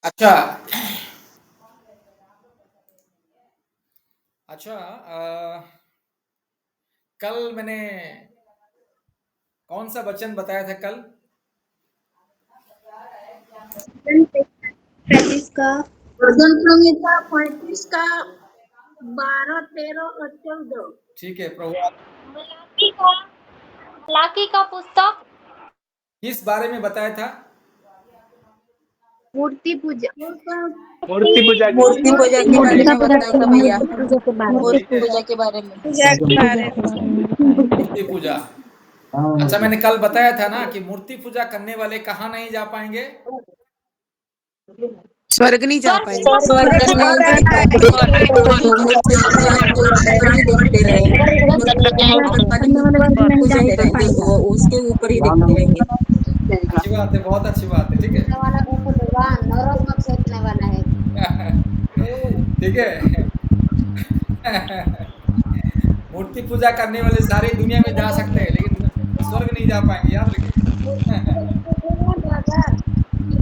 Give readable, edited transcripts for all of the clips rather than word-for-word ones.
अच्छा। अच्छा। कल मैंने कौन सा वचन बताया था कल? पैंतीस का भजन संहिता 35 का 12, 13 और 14। ठीक है प्रभु। मलाकी का पुस्तक किस बारे में बताया था? मूर्ति पूजा मूर्ति पूजा के मूर्ति पूजा के बारे में बताया था भैया। पूजा के बारे में मूर्ति पूजा के बारे में। पूजा के बारे में मूर्ति पूजा। अच्छा, मैंने कल बताया था ना कि मूर्ति पूजा करने वाले कहाँ नहीं जा पाएंगे? स्वर्ग नहीं जा पाएंगे। स्वर्ग स्वर्ग नहीं जा पाएंगे। मूर्ति पूजा तो ऊपर ही देखते रहेंगे। मूर्ति पूजा ही रहेंगे, वो उसके ऊपर ही देखते रहेंगे। अच्छी बात है, बहुत अच्छी बात है। ठीक है। वाला देखो भगवान नरक में फेंकने वाला है। ठीक है। मूर्ति पूजा करने वाले सारी दुनिया में जा सकते हैं, लेकिन स्वर्ग नहीं जा पाएंगे, याद रखिए।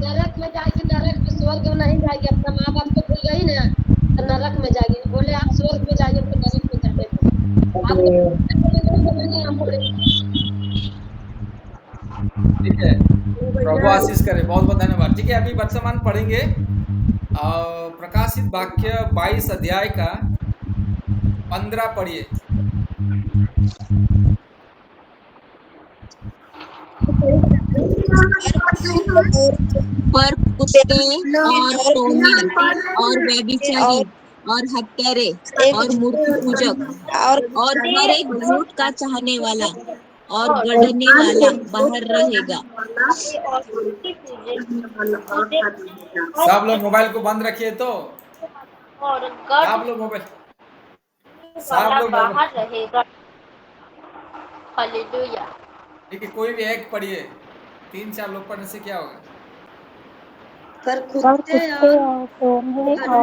नरक में जाएगी, नरक में स्वर्ग में नहीं जाएगी। अपना माँ बाप को भूल गई ना, तो नरक में जाएगी। बोले आप स्वर्ग में जाइए, तो नरक में जाने दो। आपको हम बोले ठीक है। प्रभु आशीष करे, बहुत बहुत धन्यवाद। ठीक है, अभी वर्तमान पढ़ेंगे प्रकाशित वाक्य 22 अध्याय का 15 पढ़िए। पर कुत्ते और टोन्हे और व्यभिचारी और हत्यारे और मूर्ति पूजक और हर एक झूठ का चाहने वाला और गढ़ने वाला बाहर रहेगा। सब लोग मोबाइल को बंद रखिए तो। और सब गढ़ लोग मोबाइल सब वाला लोग मोबाइल बाहर रहेगा। हालेलुया। ठीक है, कोई भी एक पढ़िए। 3-4 लोग पढ़ने से क्या होगा? पर कुत्ते और टोन्हे और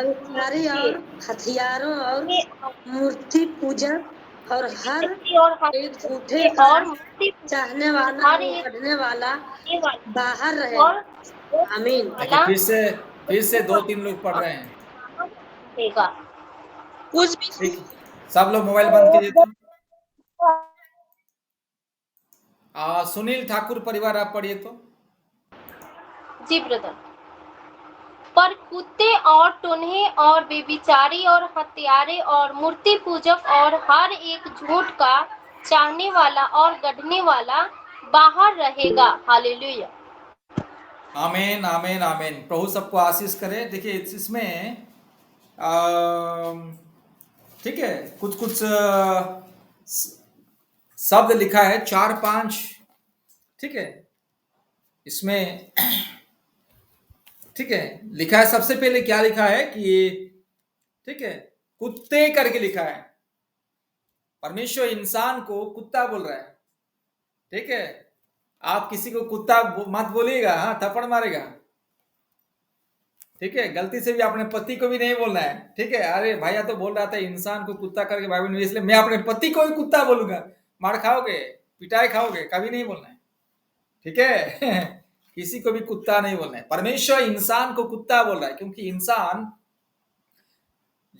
व्यभिचारी और हथियारों और मूर्ति पूजक और हर और एक झूठे हत्यारे का और मूर्ति चाहने वाला हर और एक बढ़ने वाला वाला बाहर और रहेगा। आमीन। देखिए, फिर से 2-3 लोग पढ़ रहे हैं। रहेगा। कुछ भी ठीक, सब लोग मोबाइल बंद कीजिए तो। सुनील ठाकुर परिवार, आप पढ़िए तो। जी ब्रदर। पर कुत्ते और टोन्हे और बेबिचारी और हत्यारे और मूर्ति पूजक और हर एक झूठ का चाहने वाला और गढ़ने वाला बाहर रहेगा। हालेलुया। आमीन, आमीन, आमीन। प्रभु सबको आशीष करे। देखिए, इसमें अम, ठीक है, कुछ कुछ शब्द लिखा है, 4-5। ठीक है, इसमें ठीक है लिखा है। सबसे पहले क्या लिखा है कि ठीक है, कुत्ते करके लिखा है। परमेश्वर इंसान को कुत्ता बोल रहा है। ठीक है, आप किसी को कुत्ता मत बोलिएगा, हाँ, थप्पड़ मारेगा। ठीक है, गलती से भी अपने पति को भी नहीं बोलना है। ठीक है, अरे भैया तो बोल रहा था इंसान को कुत्ता करके बाइबल में, इसलिए मैं अपने पति को भी कुत्ता बोलूंगा। मार खाओगे, पिटाई खाओगे, कभी नहीं बोलना है। ठीक है। किसी को भी कुत्ता नहीं बोलना है। परमेश्वर इंसान को कुत्ता बोल रहा है, क्योंकि इंसान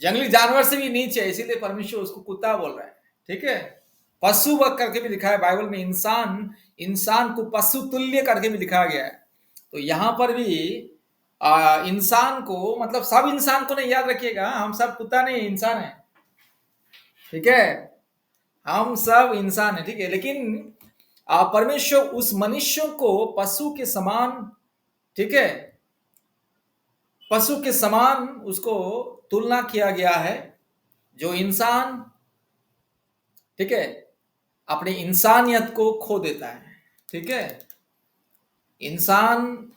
जंगली जानवर से भी नीचे है, इसीलिए परमेश्वर उसको कुत्ता बोल रहा है। ठीक है, पशु करके भी लिखा है बाइबल में। इंसान को पशु तुल्य करके भी लिखा गया है। तो यहां पर भी इंसान को, मतलब सब इंसान को नहीं, याद रखिएगा, हम सब कुत्ता नहीं, इंसान है। ठीक है, हम सब इंसान है। ठीक है, लेकिन परमेश्वर उस मनुष्यों को पशु के समान, ठीक है, पशु के समान उसको तुलना किया गया है। जो इंसान, ठीक है, अपनी इंसानियत को खो देता है। ठीक है, इंसान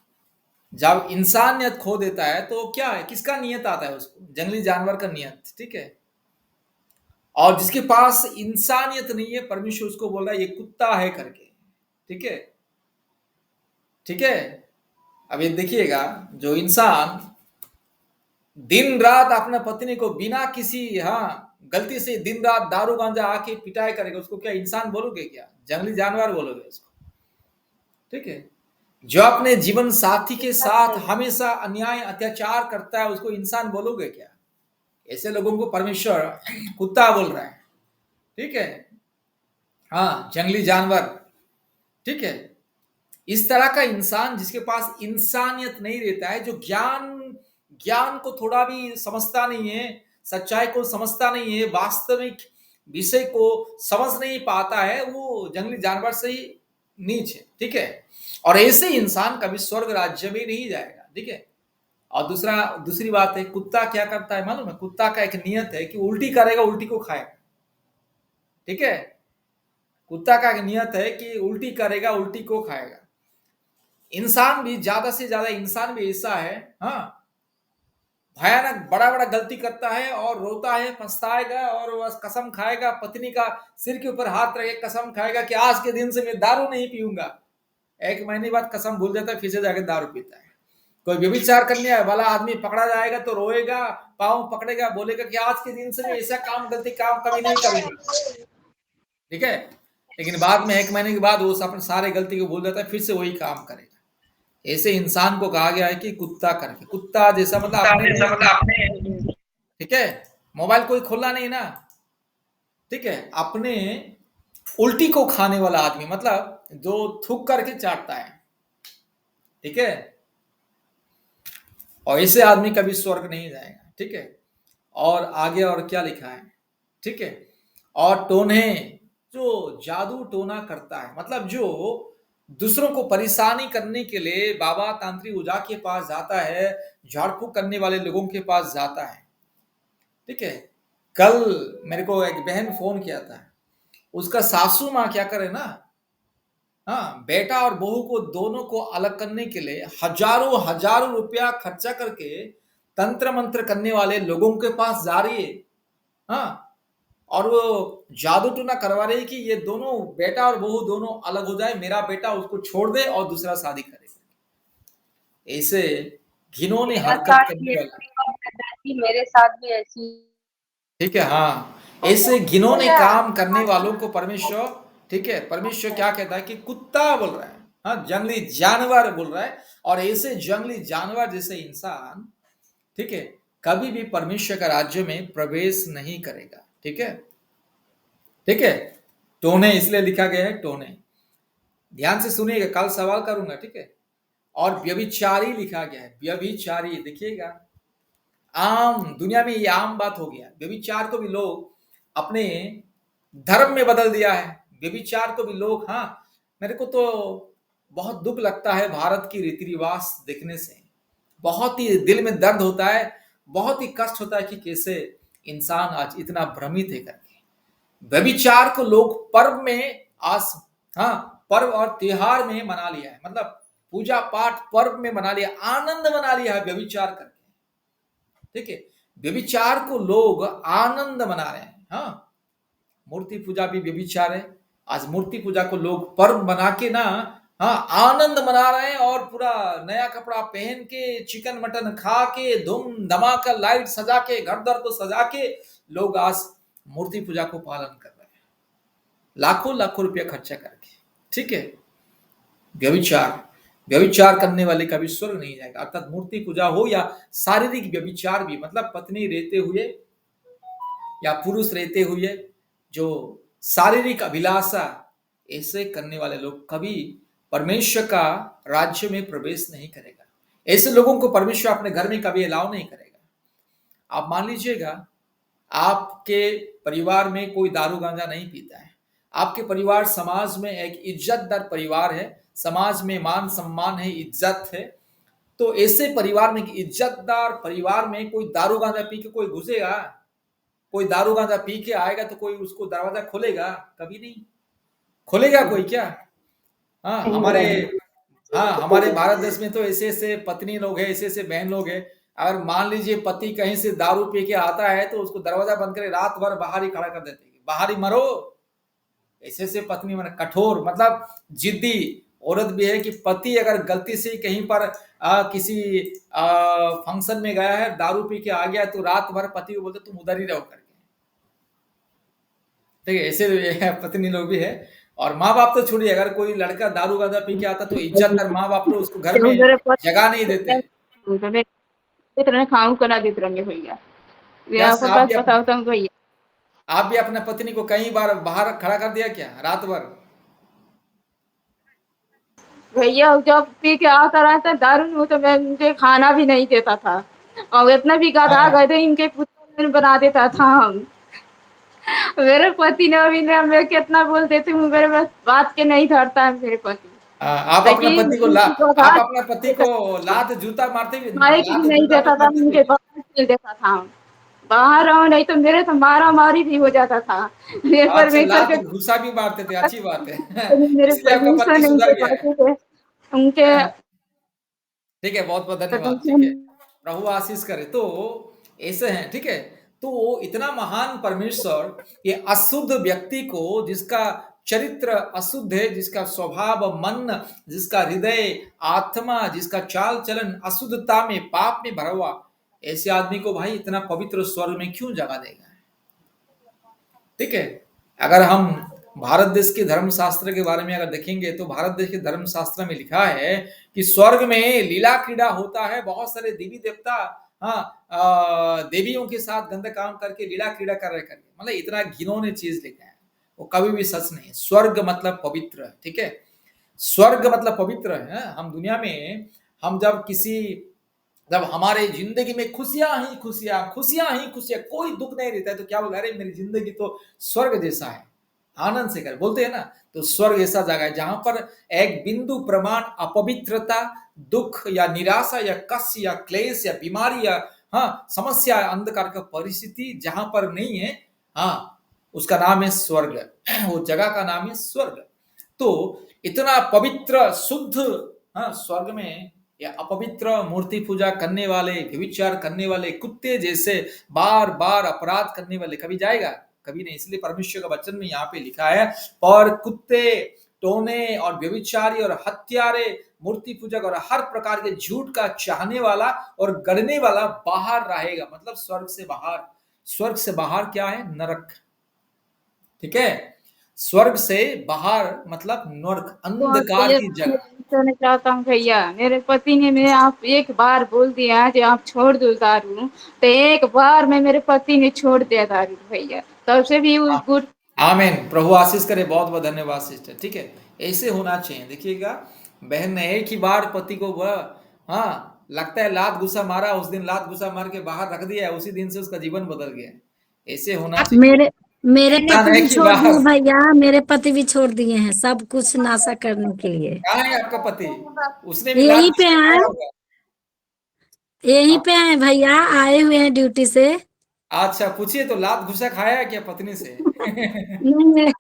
जब इंसानियत खो देता है तो क्या है, किसका नियत आता है उसको? जंगली जानवर का नियत। ठीक है, और जिसके पास इंसानियत नहीं है, परमेश्वर उसको बोल रहा है ये कुत्ता है करके। ठीक है, ठीक है। अब ये देखिएगा, जो इंसान दिन रात अपना पत्नी को बिना किसी, हाँ, गलती से दिन रात दारू गांजा आके पिटाई करेगा, उसको क्या इंसान बोलोगे? क्या जंगली जानवर बोलोगे उसको? ठीक है, जो अपने जीवन साथी के साथ हमेशा अन्याय अत्याचार करता है उसको इंसान बोलोगे क्या? ऐसे लोगों को परमेश्वर कुत्ता बोल रहा है, ठीक है। हाँ, जंगली जानवर, ठीक है। इस तरह का इंसान जिसके पास इंसानियत नहीं रहता है, जो ज्ञान को थोड़ा भी समझता नहीं है, सच्चाई को समझता नहीं है, वास्तविक विषय को समझ नहीं पाता है, वो जंगली जानवर से ही नीच है, ठीक है। और ऐसे इंसान कभी स्वर्ग राज्य में नहीं जाएगा, ठीक है। और दूसरी बात है, कुत्ता क्या करता है मालूम है? कुत्ता का एक नियत है कि उल्टी करेगा, उल्टी को खाएगा, ठीक है। कुत्ता का एक नियत है कि उल्टी करेगा, उल्टी को खाएगा। इंसान भी ज्यादा से ज्यादा इंसान भी ऐसा है, हाँ, भयानक बड़ा बड़ा गलती करता है और रोता है, पछताएगा और वह कसम खाएगा, पत्नी का सिर के ऊपर हाथ रखे कसम खाएगा कि आज के दिन से मैं दारू नहीं पीऊंगा। 1 महीने बाद कसम भूल जाता है, फिर से जाके दारू पीता है। कोई व्यभिचार करने वाला आदमी पकड़ा जाएगा तो रोएगा, पाँव पकड़ेगा, बोलेगा कि आज के दिन से मैं ऐसा गलती काम कभी नहीं करूंगा, ठीक है। लेकिन बाद में 1 महीने के बाद वो अपने सारे गलती को भूल जाता है, फिर से वही काम करेगा। ऐसे इंसान को कहा गया है कि कुत्ता करके, कुत्ता जैसा मतलब अपने, ठीक है, मोबाइल कोई खोला नहीं ना, ठीक है, अपने उल्टी को खाने वाला आदमी, मतलब जो थूक करके चाटता है, ठीक है। और ऐसे आदमी कभी स्वर्ग नहीं जाएगा, ठीक है। और आगे और क्या लिखा है, ठीक है। और टोने, जो जादू टोना करता है, मतलब जो दूसरों को परेशानी करने के लिए बाबा तांत्रिक ओझा के पास जाता है, झाड़ फूक करने वाले लोगों के पास जाता है, ठीक है। कल मेरे को एक बहन फोन किया था, उसका सासू माँ क्या करे ना, हाँ, बेटा और बहू को दोनों को अलग करने के लिए हजारों हजारों रुपया खर्चा करके तंत्र मंत्र करने वाले लोगों के पास जा रही है, हाँ, और वो जादू टूना करवा रही है कि ये दोनों बेटा और बहू दोनों अलग हो जाए, मेरा बेटा उसको छोड़ दे और दूसरा शादी करे। ऐसे घिनौनी हरकत करने वाला, मेरे साथ भी ऐसी, ठीक है, हाँ, ऐसे घिनौने काम करने वालों को परमेश्वर, ठीक है, परमेश्वर क्या कहता है कि कुत्ता बोल रहा है, हाँ, जंगली जानवर बोल रहा है। और ऐसे जंगली जानवर जैसे इंसान, ठीक है, कभी भी परमेश्वर का राज्य में प्रवेश नहीं करेगा, ठीक है, ठीक है। टोने इसलिए लिखा गया है, टोने, ध्यान से सुनिएगा, कल सवाल करूंगा, ठीक है। और व्यभिचारी लिखा गया है, व्यभिचारी, देखिएगा, आम दुनिया में ये आम बात हो गया। व्यभिचार को भी लोग अपने धर्म में बदल दिया है, व्यभिचार को भी लोग, हाँ, मेरे को तो बहुत दुख लगता है भारत की रीति रिवाज देखने से, बहुत ही दिल में दर्द होता है, बहुत ही कष्ट होता है कि कैसे इंसान आज इतना भ्रमित है करके। व्यभिचार को लोग पर्व में आज, हाँ, पर्व और त्योहार में मना लिया है, मतलब पूजा पाठ पर्व में मना लिया, आनंद मना लिया है व्यभिचार करके, ठीक है। व्यभिचार को लोग आनंद मना रहे हैं, हाँ, मूर्ति पूजा भी व्यभिचार है। आज मूर्ति पूजा को लोग पर्व बना के ना, हाँ, आनंद मना रहे हैं, और पूरा नया कपड़ा पहन के, चिकन मटन खा के, धूम धमाका लाइट सजा के, घर द्वार को सजा के लोग आज मूर्ति पूजा को पालन कर रहे हैं, लाखों लाखों रुपया खर्चा करके, ठीक है। व्यभिचार करने वाले कभी स्वर्ग नहीं जाएगा, अर्थात मूर्ति पूजा हो या शारीरिक व्यभिचार भी, मतलब पत्नी रहते हुए या पुरुष रहते हुए जो शारीरिक अभिलाषा, ऐसे करने वाले लोग कभी परमेश्वर का राज्य में प्रवेश नहीं करेगा। ऐसे लोगों को परमेश्वर अपने घर में कभी अलाउ नहीं करेगा। आप मान लीजिएगा, आपके परिवार में कोई दारू गांजा नहीं पीता है, आपके परिवार समाज में एक इज्जतदार परिवार है, समाज में मान सम्मान है, इज्जत है, तो ऐसे परिवार में, इज्जतदार परिवार में कोई दारू गांजा पी के कोई घुसेगा? कोई दारू गांजा पी के आएगा तो कोई उसको दरवाजा खोलेगा? कभी नहीं खोलेगा कोई, क्या? हाँ, हमारे भारत देश में तो ऐसे ऐसे पत्नी लोग हैं, ऐसे ऐसे बहन लोग हैं, अगर मान लीजिए पति कहीं से दारू पी के आता है तो उसको दरवाजा बंद करे रात भर बाहर ही खड़ा कर देते हैं, बाहर ही मरो। ऐसे ऐसे पत्नी मतलब कठोर, मतलब जिद्दी औरत भी है कि पति अगर गलती से कहीं पर किसी फंक्शन में गया है, दारू पी के आ गया, तो रात भर पति को बोलते तुम उधर ही रहो करके, ठीक है। ऐसे पत्नी लोग भी है। और माँ बाप तो छोड़िए, अगर कोई लड़का दारू गांजा पी के आता तो इज्जतदार माँ बाप तो उसको घर में मेरे पति जगह नहीं देते। इतने खाऊं को ना देते रहेंगे भैया, ये क्या आपको आप बस भी बताता हूँ भैया। आप भी अपने पत्नी को कई बार बाहर खड़ा कर दिया क्या रात भर? भैया जब पी के आता रहता दारू में तो मैं मुझे खाना भी नहीं देता था, और इतना भी गधा हाँ, गधे इनके पुत्र बना देता था हम। मेरे पति ने अभी ने मैं कितना बोल देती हूँ, मेरे बस बात के नहीं धरता है मेरे पति। आप अपने लेकिन पति को आप अपने पति को लात जूता मारते भी, मारे की भी लात नहीं जूता भी देता था, मारते मुझे थे? बाहर खेल देता था हम। बाहर रहो नहीं तो मेरे तो मारा मारी भी हो जाता था। ये अच्छा, परमेश्वर लात के घुसा भी मारते थे, अच्छी बात है। मेरे इसलिए आपका परमेश्वर पति नहीं सुधर दे गया है। पाते थे उनके ठीक है, बहुत बहुत धन्यवाद। ठीक है, परमेश्वर। प्रभु आशीष करे। तो ऐसे हैं, ठीक है। तो इतना महान परमेश्वर ये अशुद्ध व्यक्ति को, जिसका चरित्र अशुद्ध है, जिसका स्वभाव, मन, जिसका हृदय, आत्मा, जिसका चाल चलन अशुद्धता में, पाप में भरा हुआ, ऐसे आदमी को भाई इतना पवित्र स्वर्ग में क्यों जगह देगा? ठीक है। अगर हम भारत देश के धर्म शास्त्र के बारे में अगर देखेंगे तो भारत देश के धर्म शास्त्र में लिखा है कि स्वर्ग में लीला क्रीड़ा होता है, बहुत सारे देवी देवता, हाँ, देवियों के साथ गंदे काम करके लीला क्रीड़ा कर रहे करके, मतलब इतना घिनौने चीज लिखा है, वो कभी भी सच नहीं है। स्वर्ग मतलब पवित्र है, ठीक है। स्वर्ग मतलब पवित्र है। हम दुनिया में, हम जब हमारे जिंदगी में खुशियां ही खुशियां, खुशियां ही खुशियां, कोई दुख नहीं रहता है, तो क्या बोल रहे, अरे मेरी जिंदगी तो स्वर्ग जैसा है, आनंद से कर बोलते हैं ना। तो स्वर्ग ऐसा जगह है जहां पर एक बिंदु प्रमाण अपवित्रता, दुख या निराशा या कष्ट या क्लेश या बीमारी या हाँ समस्या, अंधकार का परिस्थिति जहां पर नहीं है, हाँ, उसका नाम है स्वर्ग। वो जगह का नाम है स्वर्ग। तो इतना पवित्र शुद्ध, हाँ, स्वर्ग में या अपवित्र मूर्ति पूजा करने वाले, व्यभिचार करने वाले, कुत्ते जैसे बार बार अपराध करने वाले कभी जाएगा? कभी नहीं। इसलिए परमेश्वर का वचन में यहाँ पे लिखा है, और कुत्ते, टोने और व्यभिचारी और हत्यारे, मूर्ति पूजक और हर प्रकार के झूठ का चाहने वाला और गढ़ने वाला बाहर रहेगा। मतलब स्वर्ग से बाहर। स्वर्ग से बाहर क्या है? नरक। ठीक है, स्वर्ग से बाहर मतलब नरक, अंधकार की जगह। कहना चाहता हूँ भैया, मेरे पति ने मैं आप एक बार बोल दिया कि आप छोड़ दो दारू, तो एक बार में मेरे पति ने छोड़ दिया दारू भैया, तब से भी उस गुट। आमीन, प्रभु आशीष करे। बहुत बहुत धन्यवाद सिस्टर। ठीक है, ऐसे होना चाहिए। देखिएगा, बहन ने एक ही बार पति को हाँ, लगता है लात घुसा मारा, उस दिन लात घुसा मार के बाहर रख दिया, उसी दिन से उसका जीवन बदल गया। ऐसे होना चाहिए। मेरे मेरे पति भी एक ही छोड़ दिए बार। भैया, मेरे पति भी छोड़ दिए हैं सब कुछ नाशा करने के लिए। कहाँ है आपका पति? उसने भी यहीं लात पे है, घुसा होगा। यहीं पे है भैया, आए हुए हैं ड्यूटी से। अच्छा, पूछिए तो, लात घुसा खाया है क्या पत्नी से? नहीं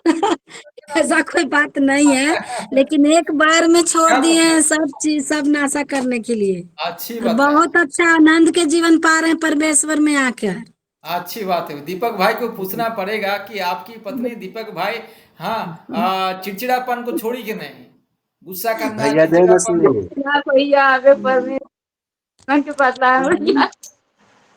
ऐसा कोई बात नहीं है, लेकिन एक बार में छोड़ क्या दिए हैं मतलब? सब चीज, सब नाशा करने के लिए। अच्छी और बात है। बहुत अच्छा आनंद के जीवन पा रहे हैं परमेश्वर में आकर। अच्छी बात है। दीपक भाई को पूछना पड़ेगा कि आपकी पत्नी दीपक भाई, हाँ, चिड़चिड़ापन को छोड़ी कि नहीं? गुस्सा करना, भैया जय चिड़चिड़ापन को। मसीह। भैया आगे परमेश्वर के बदला है भैया।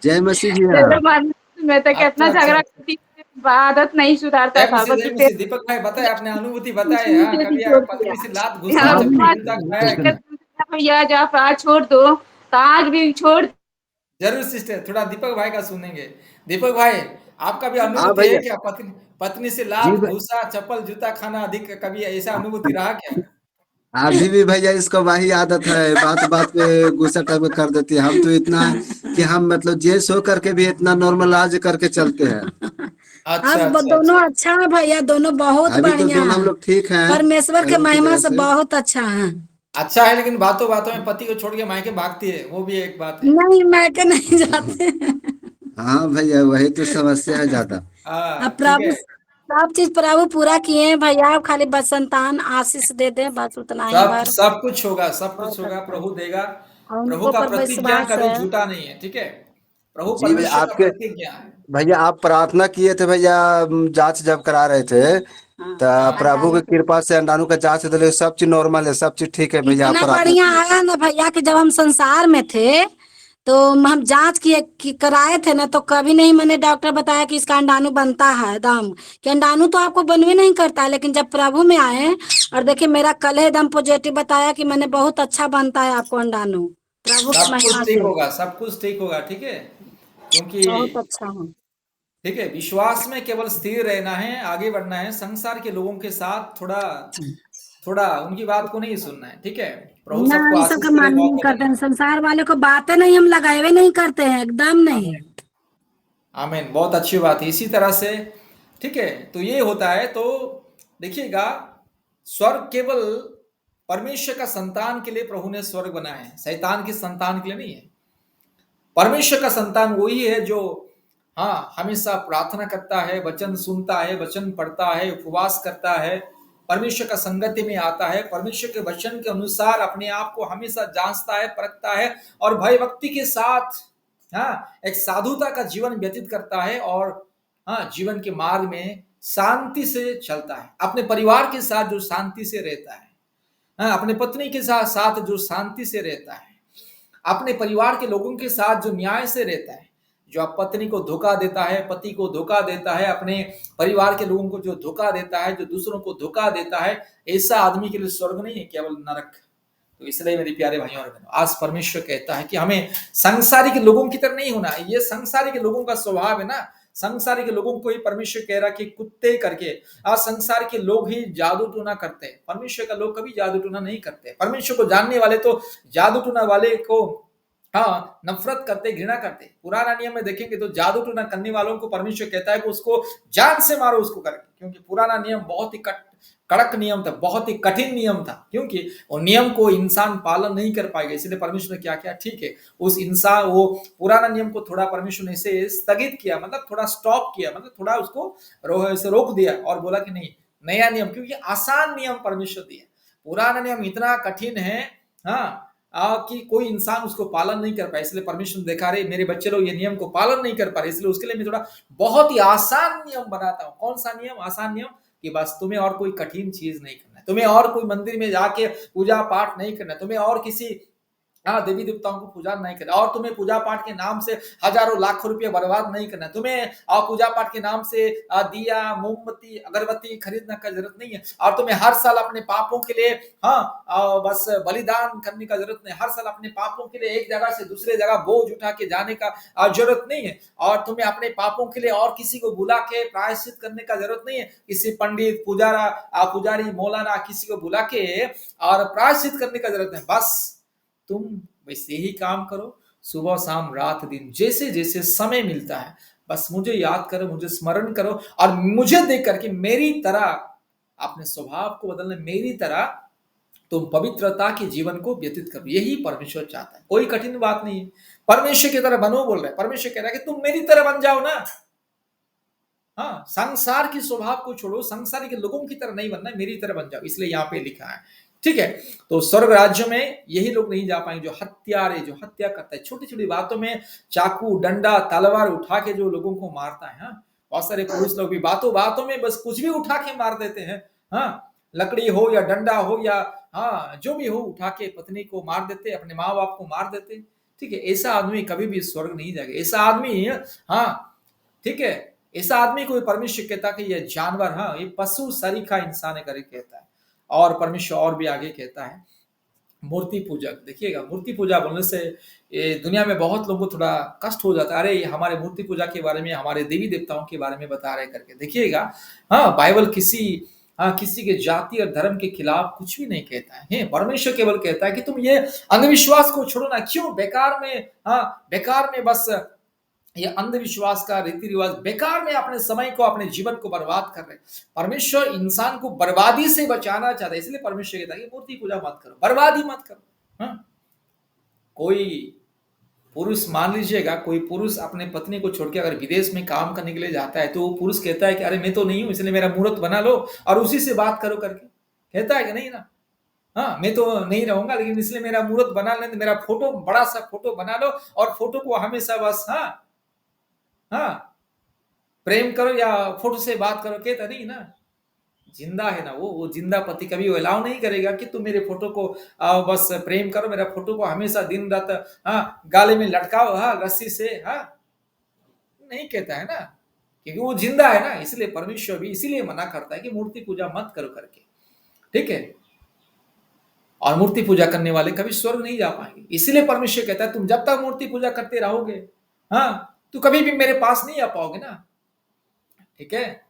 जय मसीह मेरे भैया। मन में तो कितना अच्छा झगड़ा अच्छा। करती थी, आदत नहीं सुधारता था, जय बल्कि मसीह। दीपक भाई बताए, अपने अनुभूति बताए। हाँ, भी कभी छोड़ दिया। पत्नी से लात घुसा, यहाँ चप्पल हाँ जूता खाया है? भैया जब आज छोड़ दो तो आज भी छोड़। जरूर सिस्टर, थोड़ा दीपक भाई का सुनेंगे। दीपक भाई, आपका भी हाँ अनुभूति है भैया क्या? पत्नी पत्नी से जी लात घुसा, चप्पल जूता खाना अधिक, कभी ऐसा अनुभूति रहा क्या? अभी भी भैया इसको वही आदत है, बात बात पे गुस्सा टाइप कर देती है। हम तो इतना कि हम मतलब जेंट्स हो करके भी इतना नॉर्मल आज करके चलते हैं। अच्छा अब अच्छा दोनों अच्छा। अच्छा है भैया, दोनों बहुत अभी तो बढ़िया दोनों हम है, लोग ठीक हैं परमेश्वर के प्रभु की महिमा दया से से। बहुत अच्छा है। अच्छा है, लेकिन बातों बातों में पति को छोड़ के मायके भागती है, वो भी एक बात है। नहीं मैके नहीं जाते। हाँ भैया वही तो समस्या है ज्यादा। अब ठीक प्रभु है। सब चीज प्रभु पूरा किए हैं भैया, अब खाली बस संतान आशीष दे दे, बस उतना ही सब बार सब कुछ होगा, सब कुछ बहुत होगा, अच्छा है। प्रभु देगा। और प्रभु उनको का पर प्रतिज्ञा विश्वास कभी है। झूठा नहीं है, ठीक है। प्रभु जी भैया परमेश्वर का आपके प्रतिज्ञा है। भैया आप प्रार्थना किए थे भैया, जांच जब करा रहे थे तो हाँ, प्रभु की कृपा से अंडाणु का जांच दिले, सब चीज नॉर्मल है, सब चीज ठीक है भैया। आप इतना प्रार्थना बढ़िया किए। आया ना भैया कि जब हम संसार में थे तो हम जांच कराए थे ना, तो कभी नहीं मैंने डॉक्टर बताया कि इसका अंडाणु बनता है एकदम, कि अंडाणु तो आपको बनवे नहीं करता है, लेकिन जब प्रभु में आए और देखिए मेरा कल है एकदम पॉजिटिव बताया कि मैंने बहुत अच्छा बनता है आपको अंडाणु, प्रभु की सब कुछ महिमा ठीक से। होगा, सब कुछ ठीक होगा, ठीक है। क्योंकि बहुत अच्छा है। ठीक है, विश्वास में केवल स्थिर रहना है, आगे बढ़ना है। संसार के लोगों के साथ थोड़ा थोड़ा उनकी बात को नहीं सुनना है, ठीक है। प्रभु ना, सबको ये सब आशीष का करे, मान नहीं मौका करते देने हैं, का। संसार वाले को बातें नहीं हम लगाए हुए नहीं करते हैं, एकदम नहीं। आमीन, आमीन, बहुत अच्छी बात है। इसी तरह से ठीक है, तो ये होता है। तो देखिएगा, स्वर्ग केवल परमेश्वर का संतान के लिए प्रभु ने स्वर्ग बनाया है, शैतान की संतान के लिए नहीं है। परमेश्वर का संतान वही है जो हमेशा प्रार्थना करता है, वचन सुनता है, वचन पढ़ता है, उपवास करता है, परमेश्वर का संगति में आता है, परमेश्वर के वचन के अनुसार अपने आप को हमेशा जांचता है, परखता है, और भय भक्ति के साथ एक साधुता का जीवन व्यतीत करता है, और जीवन के मार्ग में शांति से चलता है। अपने परिवार के साथ जो शांति से रहता है, अपने पत्नी के साथ जो शांति से रहता है, अपने परिवार के लोगों के साथ जो न्याय से रहता है, जो पत्नी को धोखा देता है, पति को धोखा देता है, अपने परिवार के लोगों को जो धोखा देता है, जो दूसरों को धोखा देता है, ऐसा आदमी के लिए स्वर्ग नहीं है, केवल नरक। तो इसलिए मेरे प्यारे भाइयों और बहनों, आज परमेश्वर कहता है कि हमें संसारिक लोगों की तरह नहीं होना है। ये संसारिक लोगों का स्वभाव है ना, संसार के लोगों को ही परमेश्वर कह रहा कि कुत्ते करके। आज संसार के लोग ही जादू टूना करते हैं, परमेश्वर का लोग कभी जादू टूना नहीं करते। परमेश्वर को जानने वाले तो जादू टूना वाले को नफरत करते, घृणा करते। पुराना नियम में देखेंगे तो जादू टूना करने वालों को परमेश्वर कहता है कि उसको जान से मारो उसको करके, क्योंकि पुराना नियम बहुत ही कड़क नियम था, बहुत ही कठिन नियम था, क्योंकि वो नियम को इंसान पालन नहीं कर पाएगा। इसलिए परमेश्वर ने क्या किया, ठीक है, उस इंसान वो पुराना नियम को थोड़ा परमेश्वर ने इसे स्थगित किया, मतलब थोड़ा स्टॉप किया, मतलब थोड़ा उसको रोक दिया, और बोला कि नहीं, नया नियम, क्योंकि आसान नियम परमेश्वर दिया। पुराना नियम इतना कठिन है कि कोई इंसान उसको पालन नहीं कर पाए। इसलिए परमेश्वर ने देखा, रहे मेरे बच्चे लोग ये नियम को पालन नहीं कर पा रहे, इसलिए उसके लिए मैं थोड़ा बहुत ही आसान नियम बनाता हूँ। कौन सा नियम? आसान नियम, कि बस तुम्हें और कोई कठिन चीज नहीं करना है, तुम्हें और कोई मंदिर में जाके पूजा पाठ नहीं करना है, तुम्हें और किसी देवी देवताओं को पूजा नहीं करना, और तुम्हें पूजा पाठ के नाम से हजारों लाखों रुपए बर्बाद नहीं करना, तुम्हें पूजा पाठ के नाम से दिया मोमबत्ती अगरबत्ती खरीदने का जरूरत नहीं है, और तुम्हें हर साल अपने पापों के लिए बस बलिदान करने का जरूरत नहीं, हर साल अपने पापों के लिए एक जगह से दूसरे जगह बोझ उठा के जाने का जरूरत नहीं है, और तुम्हें अपने पापों के लिए और किसी को बुला के प्रायश्चित करने का जरूरत नहीं है, किसी पंडित पुजारी मौलाना किसी को बुला के और प्रायश्चित करने का जरूरत नहीं। बस तुम वैसे ही काम करो, सुबह शाम रात दिन, जैसे जैसे समय मिलता है, बस मुझे याद करो, मुझे स्मरण करो, और मुझे देख करके मेरी तरह अपने स्वभाव को बदलने, मेरी तरह तुम पवित्रता के जीवन को व्यतीत करो। यही परमेश्वर चाहता है, कोई कठिन बात नहीं है। परमेश्वर की तरह बनो बोल रहे हैं, परमेश्वर कह रहा है कि तुम मेरी तरह बन जाओ ना। संसार की स्वभाव को छोड़ो, संसार के लोगों की तरह नहीं बनना, मेरी तरह बन जाओ, इसलिए यहाँ पे लिखा है, ठीक है। तो स्वर्ग राज्य में यही लोग नहीं जा पाएंगे, जो हत्यारे, जो हत्या करता है, छोटी छोटी बातों में चाकू डंडा तलवार उठा के जो लोगों को मारता है। बहुत सारे पुरुष लोग भी बातों बातों में बस कुछ भी उठा के मार देते हैं। लकड़ी हो या डंडा हो या जो भी हो, उठा के पत्नी को मार देते, अपने माँ बाप को मार देते, ठीक है। ऐसा आदमी कभी भी स्वर्ग नहीं जाएगा। ऐसा आदमी ठीक है, ऐसा आदमी को परमेश्वर कहता कि ये जानवर, ये पशु सरीखा इंसान है करके कहता है। और परमेश्वर और भी आगे कहता है, मूर्ति पूजक। देखिएगा, मूर्ति पूजा बोलने से ये दुनिया में बहुत लोगों को थोड़ा कष्ट हो जाता है, अरे ये हमारे मूर्ति पूजा के बारे में, हमारे देवी देवताओं के बारे में बता रहे करके। देखिएगा, बाइबल किसी के जाति और धर्म के खिलाफ कुछ भी नहीं कहता है। परमेश्वर केवल कहता है कि तुम ये अंधविश्वास को छोड़ो ना। क्यों बेकार में बस ये अंधविश्वास का रीति रिवाज बेकार में अपने समय को, अपने जीवन को बर्बाद कर रहे। परमेश्वर इंसान को बर्बादी से बचाना चाहता है, इसलिए परमेश्वर कहता है कि मूर्ति पूजा मत करो, बर्बादी मत करो। कोई पुरुष, मान लीजिएगा कोई पुरुष अपने पत्नी को छोड़ के अगर विदेश में काम करने के लिए जाता है, तो वो पुरुष कहता है कि अरे मैं तो नहीं हूं, इसलिए मेरा मुहूर्त बना लो और उसी से बात करो करके, कहता है कि नहीं ना। मैं तो नहीं रहूंगा, लेकिन इसलिए मेरा मुहूर्त बना लें, मेरा फोटो, बड़ा सा फोटो बना लो, और फोटो को हमेशा बस प्रेम करो या फोटो से बात करो, कहता नहीं ना। जिंदा है ना, वो जिंदा पति कभी अलाउ नहीं करेगा कि तुम मेरे फोटो को बस प्रेम करो, मेरा फोटो को हमेशा दिन रात गाले में लटकाओ रस्सी से, नहीं कहता है ना, क्योंकि वो जिंदा है ना। इसलिए परमेश्वर भी इसीलिए मना करता है कि मूर्ति पूजा मत करो करके, ठीक है। और मूर्ति पूजा करने वाले कभी स्वर्ग नहीं जा पाएंगे। इसीलिए परमेश्वर कहता है तुम जब तक मूर्ति पूजा करते रहोगे, तो कभी भी मेरे पास नहीं आ पाओगे ना, ठीक है,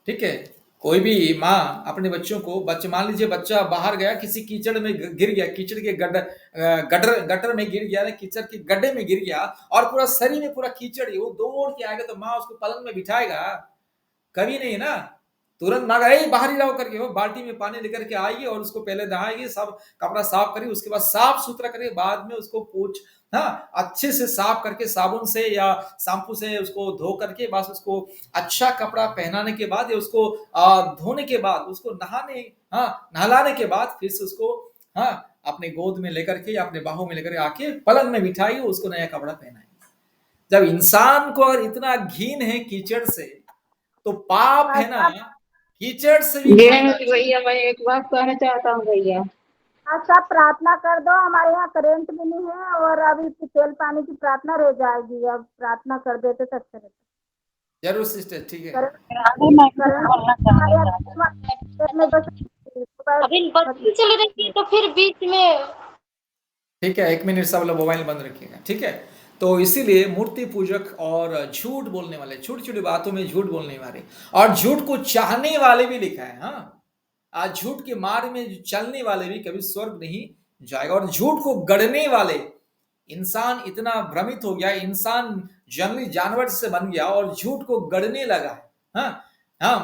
ठीक है। कोई भी माँ अपने बच्चों को, मान लीजिए बच्चा बाहर गया, किसी कीचड़ में गिर गया, कीचड़ के गटर में गिर गया, कीचड़ के गड्ढे में गिर गया और पूरा शरीर में पूरा कीचड़, वो दौड़ के आएगा तो माँ उसको पलंग में बिठाएगा? कभी नहीं ना। तुरंत ना गए बाहर ही रहो करके, वो बाल्टी में पानी लेकर के आएगी और उसको पहले नहाएगी, सब कपड़ा साफ करेगी, उसके बाद साफ सुथरा करके बाद में उसको पूछ अच्छे से साफ करके साबुन से या शैम्पू से उसको धो करके बस उसको अच्छा कपड़ा पहनाने के बाद या उसको धोने के बाद उसको नहलाने के बाद फिर से उसको अपने गोद में लेकर के या अपने बाहों में लेकर आके पलंग में बिठाई, उसको नया कपड़ा पहनाई। जब इंसान को अगर इतना घिन है कीचड़ से, तो पाप है ना कीचड़ से भी। भैया मैं एक बात कहना चाहता हूँ भैया, अच्छा प्रार्थना कर दो, हमारे यहाँ करंट भी नहीं है और अभी तेल पानी की प्रार्थना रह जाएगी, अब प्रार्थना कर देते तो अच्छा रहता। जरूर सिस्टर, ठीक है। अभी बत्ती चल रही है तो फिर बीच में, ठीक है, 1 मिनट सब लोग मोबाइल बंद रखिएगा, ठीक है। तो इसीलिए मूर्ति पूजक और झूठ बोलने वाले, छोटी छोटी बातों में झूठ बोलने वाले और झूठ को चाहने वाले भी लिखा है। आज झूठ के मार्ग में चलने वाले भी कभी स्वर्ग नहीं जाएगा। और झूठ को गढ़ने वाले, इंसान इतना भ्रमित हो गया, इंसान जंगली जानवर से बन गया और झूठ को गढ़ने लगा है।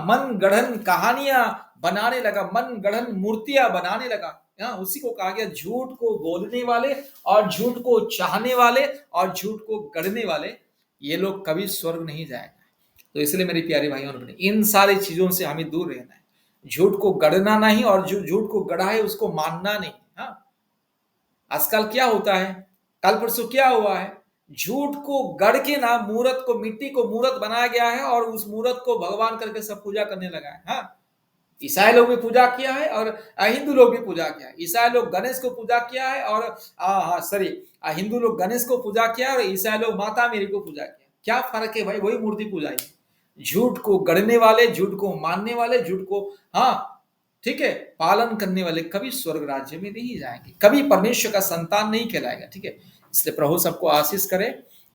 मन गढ़न कहानियां बनाने लगा, मन गढ़न मूर्तियां बनाने लगा। उसी को कहा गया झूठ को बोलने वाले और झूठ को चाहने वाले और झूठ को गढ़ने वाले, ये लोग कभी स्वर्ग नहीं जाएगा। तो इसलिए मेरी प्यारी भाइयों और बहनों, इन सारी चीजों से हमें दूर रहना है। झूठ को गढ़ना नहीं और जो झूठ को गढ़ा है उसको मानना नहीं। आजकल क्या होता है, कल परसों क्या हुआ है, झूठ को गढ़ के ना मूर्त को, मिट्टी को मूर्त बनाया गया है और उस मूर्त को भगवान करके सब पूजा करने लगा है। ईसाई लोग भी पूजा किया है और हिंदू लोग भी पूजा किया है। ईसाई लोग गणेश को पूजा किया है और हिंदू लोग गणेश को पूजा किया और ईसाई लोग माता मेरी को पूजा किया। क्या फर्क है भाई, वही मूर्ति पूजा है। झूठ को गढ़ने वाले, झूठ को मानने वाले, झूठ को ठीक है पालन करने वाले कभी स्वर्ग राज्य में नहीं जाएंगे, कभी परमेश्वर का संतान नहीं कहलाएगा, ठीक है। इसलिए प्रभु सबको आशीष करे।